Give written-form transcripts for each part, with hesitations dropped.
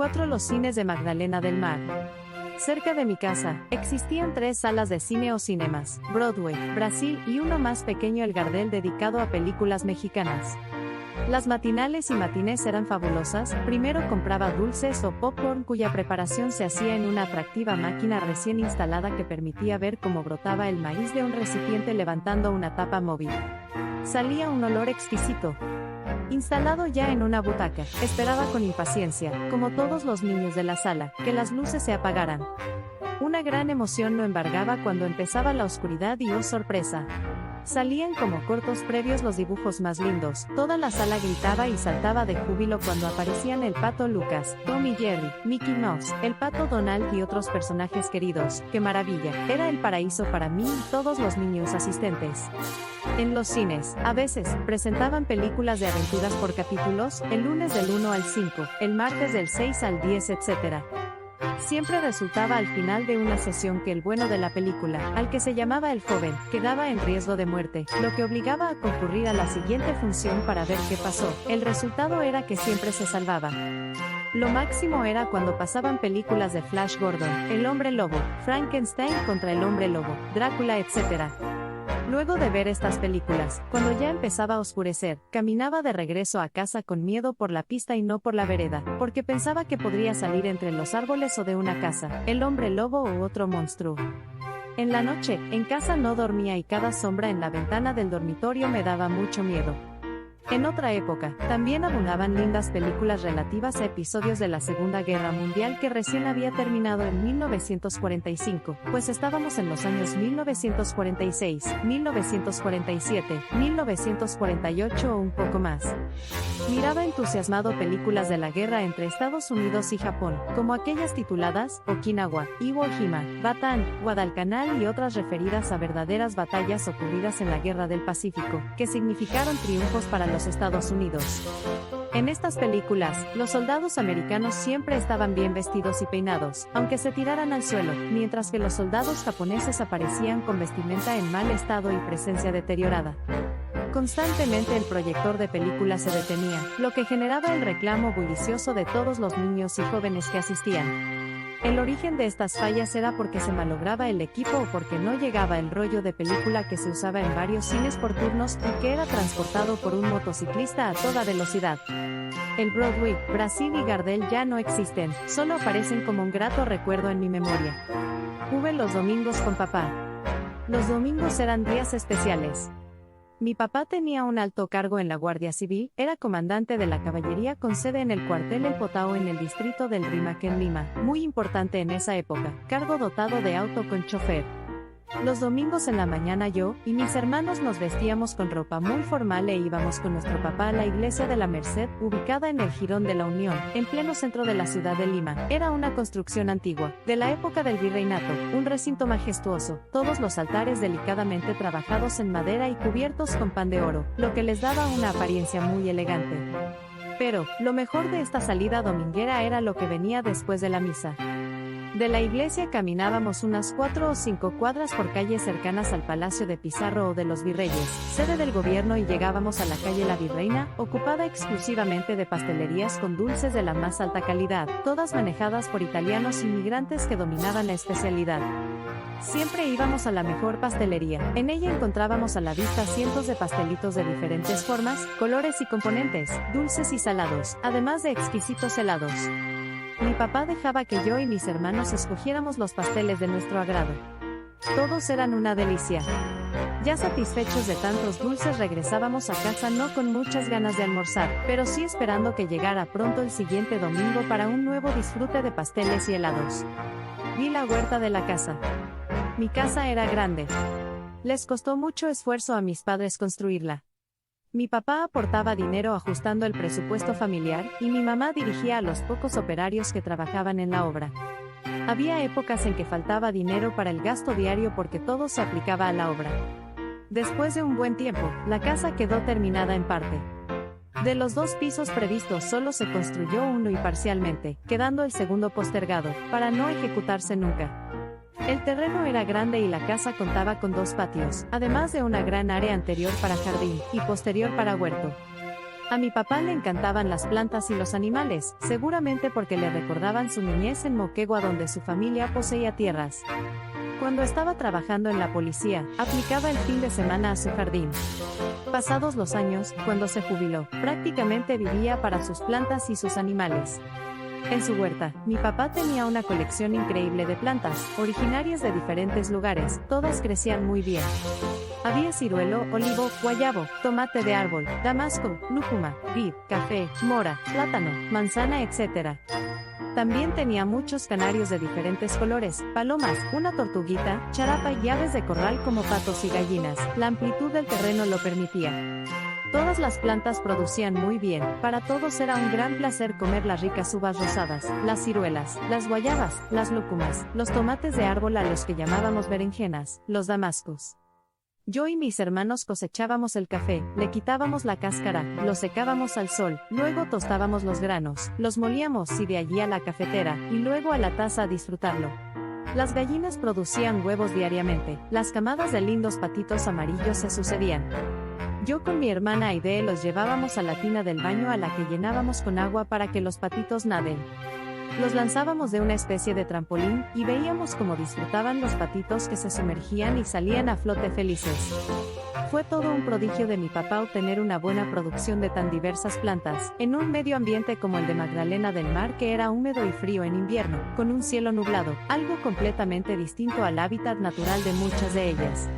4. Los cines de Magdalena del Mar. Cerca de mi casa, existían 3 salas de cine o cinemas, Broadway, Brasil y uno más pequeño, el Gardel, dedicado a películas mexicanas. Las matinales y matinés eran fabulosas. Primero compraba dulces o popcorn cuya preparación se hacía en una atractiva máquina recién instalada que permitía ver cómo brotaba el maíz de un recipiente levantando una tapa móvil. Salía un olor exquisito. Instalado ya en una butaca, esperaba con impaciencia, como todos los niños de la sala, que las luces se apagaran. Una gran emoción lo embargaba cuando empezaba la oscuridad y ¡oh sorpresa! Salían como cortos previos los dibujos más lindos. Toda la sala gritaba y saltaba de júbilo cuando aparecían el Pato Lucas, Tom y Jerry, Mickey Mouse, el Pato Donald y otros personajes queridos. ¡Qué maravilla! Era el paraíso para mí y todos los niños asistentes. En los cines, a veces, presentaban películas de aventuras por capítulos, el lunes del 1 al 5, el martes del 6 al 10, etc. Siempre resultaba al final de una sesión que el bueno de la película, al que se llamaba el joven, quedaba en riesgo de muerte, lo que obligaba a concurrir a la siguiente función para ver qué pasó. El resultado era que siempre se salvaba. Lo máximo era cuando pasaban películas de Flash Gordon, El Hombre Lobo, Frankenstein contra el Hombre Lobo, Drácula, etc. Luego de ver estas películas, cuando ya empezaba a oscurecer, caminaba de regreso a casa con miedo por la pista y no por la vereda, porque pensaba que podría salir entre los árboles o de una casa, el hombre lobo u otro monstruo. En la noche, en casa no dormía y cada sombra en la ventana del dormitorio me daba mucho miedo. En otra época, también abundaban lindas películas relativas a episodios de la Segunda Guerra Mundial que recién había terminado en 1945, pues estábamos en los años 1946, 1947, 1948 o un poco más. Miraba entusiasmado películas de la guerra entre Estados Unidos y Japón, como aquellas tituladas Okinawa, Iwo Jima, Batán, Guadalcanal y otras referidas a verdaderas batallas ocurridas en la Guerra del Pacífico, que significaron triunfos para los Estados Unidos. En estas películas, los soldados americanos siempre estaban bien vestidos y peinados, aunque se tiraran al suelo, mientras que los soldados japoneses aparecían con vestimenta en mal estado y presencia deteriorada. Constantemente el proyector de películas se detenía, lo que generaba el reclamo bullicioso de todos los niños y jóvenes que asistían. El origen de estas fallas era porque se malograba el equipo o porque no llegaba el rollo de película que se usaba en varios cines por turnos y que era transportado por un motociclista a toda velocidad. El Broadway, Brasil y Gardel ya no existen, solo aparecen como un grato recuerdo en mi memoria. Jugué los domingos con papá. Los domingos eran días especiales. Mi papá tenía un alto cargo en la Guardia Civil, era comandante de la caballería con sede en el cuartel El Potao en el distrito del Rímac en Lima, muy importante en esa época, cargo dotado de auto con chofer. Los domingos en la mañana yo y mis hermanos nos vestíamos con ropa muy formal e íbamos con nuestro papá a la iglesia de la Merced, ubicada en el Jirón de la Unión, en pleno centro de la ciudad de Lima. Era una construcción antigua, de la época del virreinato, un recinto majestuoso, todos los altares delicadamente trabajados en madera y cubiertos con pan de oro, lo que les daba una apariencia muy elegante. Pero, lo mejor de esta salida dominguera era lo que venía después de la misa. De la iglesia caminábamos unas 4 o 5 cuadras por calles cercanas al Palacio de Pizarro o de los Virreyes, sede del gobierno, y llegábamos a la calle La Virreina, ocupada exclusivamente de pastelerías con dulces de la más alta calidad, todas manejadas por italianos inmigrantes que dominaban la especialidad. Siempre íbamos a la mejor pastelería. En ella encontrábamos a la vista cientos de pastelitos de diferentes formas, colores y componentes, dulces y salados, además de exquisitos helados. Mi papá dejaba que yo y mis hermanos escogiéramos los pasteles de nuestro agrado. Todos eran una delicia. Ya satisfechos de tantos dulces regresábamos a casa no con muchas ganas de almorzar, pero sí esperando que llegara pronto el siguiente domingo para un nuevo disfrute de pasteles y helados. Vi la huerta de la casa. Mi casa era grande. Les costó mucho esfuerzo a mis padres construirla. Mi papá aportaba dinero ajustando el presupuesto familiar, y mi mamá dirigía a los pocos operarios que trabajaban en la obra. Había épocas en que faltaba dinero para el gasto diario porque todo se aplicaba a la obra. Después de un buen tiempo, la casa quedó terminada en parte. De los 2 pisos previstos solo se construyó uno y parcialmente, quedando el segundo postergado, para no ejecutarse nunca. El terreno era grande y la casa contaba con 2 patios, además de una gran área anterior para jardín y posterior para huerto. A mi papá le encantaban las plantas y los animales, seguramente porque le recordaban su niñez en Moquegua donde su familia poseía tierras. Cuando estaba trabajando en la policía, aplicaba el fin de semana a su jardín. Pasados los años, cuando se jubiló, prácticamente vivía para sus plantas y sus animales. En su huerta, mi papá tenía una colección increíble de plantas, originarias de diferentes lugares, todas crecían muy bien. Había ciruelo, olivo, guayabo, tomate de árbol, damasco, lúcuma, vid, café, mora, plátano, manzana, etc. También tenía muchos canarios de diferentes colores, palomas, una tortuguita, charapa y aves de corral como patos y gallinas. La amplitud del terreno lo permitía. Todas las plantas producían muy bien, para todos era un gran placer comer las ricas uvas rosadas, las ciruelas, las guayabas, las lúcumas, los tomates de árbol a los que llamábamos berenjenas, los damascos. Yo y mis hermanos cosechábamos el café, le quitábamos la cáscara, lo secábamos al sol, luego tostábamos los granos, los molíamos y de allí a la cafetera, y luego a la taza a disfrutarlo. Las gallinas producían huevos diariamente, las camadas de lindos patitos amarillos se sucedían. Yo con mi hermana Aide los llevábamos a la tina del baño a la que llenábamos con agua para que los patitos naden. Los lanzábamos de una especie de trampolín, y veíamos cómo disfrutaban los patitos que se sumergían y salían a flote felices. Fue todo un prodigio de mi papá obtener una buena producción de tan diversas plantas, en un medio ambiente como el de Magdalena del Mar que era húmedo y frío en invierno, con un cielo nublado, algo completamente distinto al hábitat natural de muchas de ellas.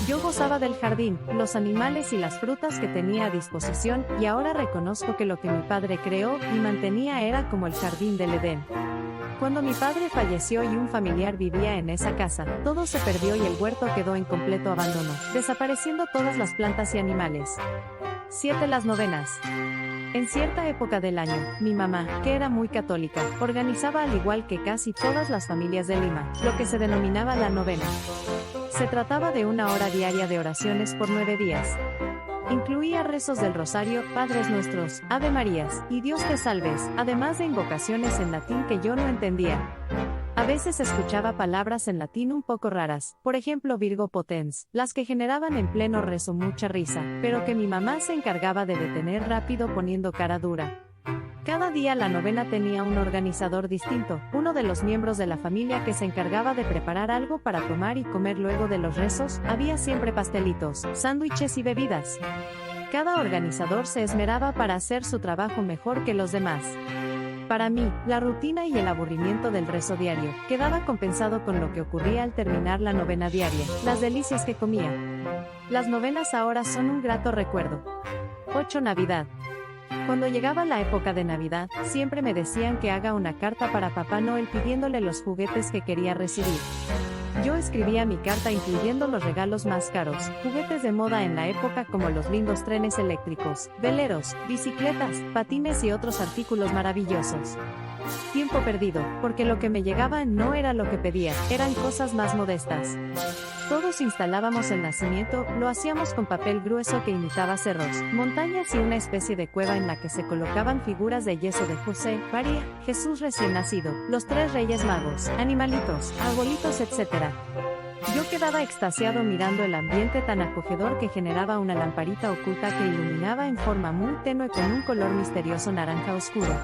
Yo gozaba del jardín, los animales y las frutas que tenía a disposición, y ahora reconozco que lo que mi padre creó y mantenía era como el jardín del Edén. Cuando mi padre falleció y un familiar vivía en esa casa, todo se perdió y el huerto quedó en completo abandono, desapareciendo todas las plantas y animales. 7. Las novenas. En cierta época del año, mi mamá, que era muy católica, organizaba al igual que casi todas las familias de Lima, lo que se denominaba la novena. Se trataba de una hora diaria de oraciones por 9 días. Incluía rezos del rosario, Padres Nuestros, Ave Marías, y Dios te salves, además de invocaciones en latín que yo no entendía. A veces escuchaba palabras en latín un poco raras, por ejemplo Virgo potens, las que generaban en pleno rezo mucha risa, pero que mi mamá se encargaba de detener rápido poniendo cara dura. Cada día la novena tenía un organizador distinto, uno de los miembros de la familia que se encargaba de preparar algo para tomar y comer luego de los rezos. Había siempre pastelitos, sándwiches y bebidas. Cada organizador se esmeraba para hacer su trabajo mejor que los demás. Para mí, la rutina y el aburrimiento del rezo diario quedaba compensado con lo que ocurría al terminar la novena diaria, las delicias que comía. Las novenas ahora son un grato recuerdo. 8. Navidad. Cuando llegaba la época de Navidad, siempre me decían que haga una carta para Papá Noel pidiéndole los juguetes que quería recibir. Yo escribía mi carta incluyendo los regalos más caros, juguetes de moda en la época como los lindos trenes eléctricos, veleros, bicicletas, patines y otros artículos maravillosos. Tiempo perdido, porque lo que me llegaba no era lo que pedía, eran cosas más modestas. Todos instalábamos el nacimiento, lo hacíamos con papel grueso que imitaba cerros, montañas y una especie de cueva en la que se colocaban figuras de yeso de José, María, Jesús recién nacido, los 3 Reyes Magos, animalitos, arbolitos, etc. Yo quedaba extasiado mirando el ambiente tan acogedor que generaba una lamparita oculta que iluminaba en forma muy tenue con un color misterioso naranja oscuro.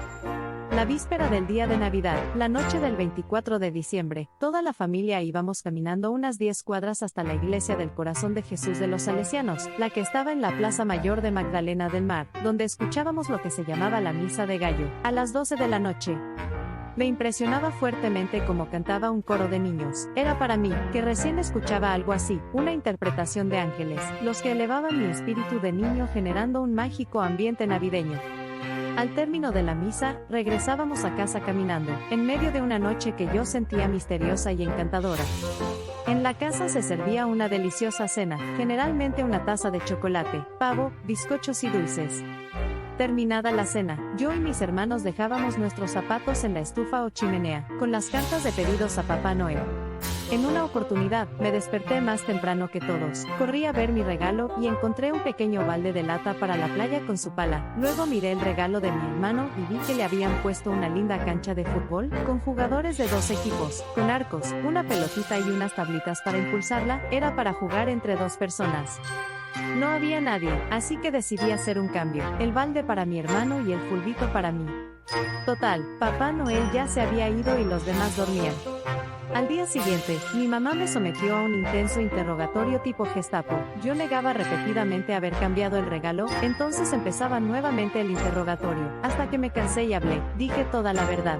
La víspera del día de Navidad, la noche del 24 de diciembre, toda la familia íbamos caminando unas 10 cuadras hasta la iglesia del Corazón de Jesús de los Salesianos, la que estaba en la Plaza Mayor de Magdalena del Mar, donde escuchábamos lo que se llamaba la Misa de Gallo, a las 12 de la noche. Me impresionaba fuertemente cómo cantaba un coro de niños. Era para mí, que recién escuchaba algo así, una interpretación de ángeles, los que elevaban mi espíritu de niño generando un mágico ambiente navideño. Al término de la misa, regresábamos a casa caminando, en medio de una noche que yo sentía misteriosa y encantadora. En la casa se servía una deliciosa cena, generalmente una taza de chocolate, pavo, bizcochos y dulces. Terminada la cena, yo y mis hermanos dejábamos nuestros zapatos en la estufa o chimenea, con las cartas de pedidos a Papá Noel. En una oportunidad, me desperté más temprano que todos, corrí a ver mi regalo y encontré un pequeño balde de lata para la playa con su pala. Luego miré el regalo de mi hermano y vi que le habían puesto una linda cancha de fútbol, con jugadores de 2 equipos, con arcos, una pelotita y unas tablitas para impulsarla. Era para jugar entre 2 personas. No había nadie, así que decidí hacer un cambio, el balde para mi hermano y el fulbito para mí. Total, Papá Noel ya se había ido y los demás dormían. Al día siguiente, mi mamá me sometió a un intenso interrogatorio tipo Gestapo. Yo negaba repetidamente haber cambiado el regalo, entonces empezaba nuevamente el interrogatorio, hasta que me cansé y hablé, dije toda la verdad.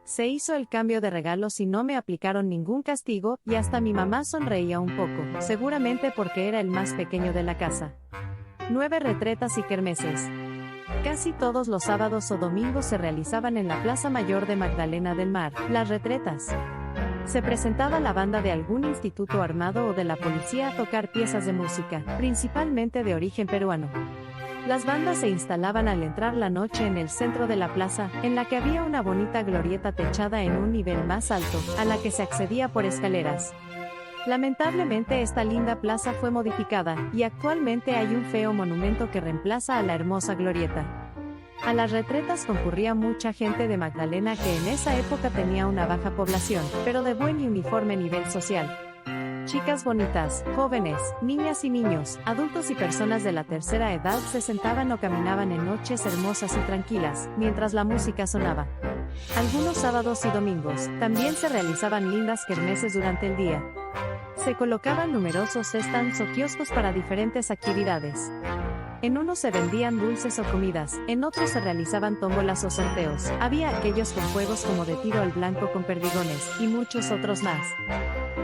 Se hizo el cambio de regalos y no me aplicaron ningún castigo, y hasta mi mamá sonreía un poco, seguramente porque era el más pequeño de la casa. 9 retretas y kermeses. Casi todos los sábados o domingos se realizaban en la Plaza Mayor de Magdalena del Mar, las retretas. Se presentaba la banda de algún instituto armado o de la policía a tocar piezas de música, principalmente de origen peruano. Las bandas se instalaban al entrar la noche en el centro de la plaza, en la que había una bonita glorieta techada en un nivel más alto, a la que se accedía por escaleras. Lamentablemente esta linda plaza fue modificada, y actualmente hay un feo monumento que reemplaza a la hermosa glorieta. A las retretas concurría mucha gente de Magdalena que en esa época tenía una baja población, pero de buen y uniforme nivel social. Chicas bonitas, jóvenes, niñas y niños, adultos y personas de la tercera edad se sentaban o caminaban en noches hermosas y tranquilas, mientras la música sonaba. Algunos sábados y domingos, también se realizaban lindas kermeses durante el día. Se colocaban numerosos stands o kioscos para diferentes actividades. En unos se vendían dulces o comidas, en otros se realizaban tómbolas o sorteos, había aquellos con juegos como de tiro al blanco con perdigones, y muchos otros más.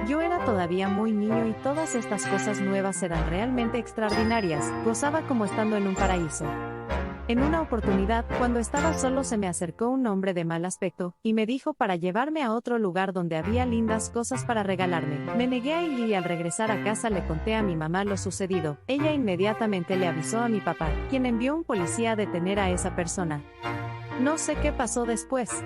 Yo era todavía muy niño y todas estas cosas nuevas eran realmente extraordinarias, gozaba como estando en un paraíso. En una oportunidad, cuando estaba solo se me acercó un hombre de mal aspecto, y me dijo para llevarme a otro lugar donde había lindas cosas para regalarme. Me negué a ir y al regresar a casa le conté a mi mamá lo sucedido. Ella inmediatamente le avisó a mi papá, quien envió un policía a detener a esa persona. No sé qué pasó después.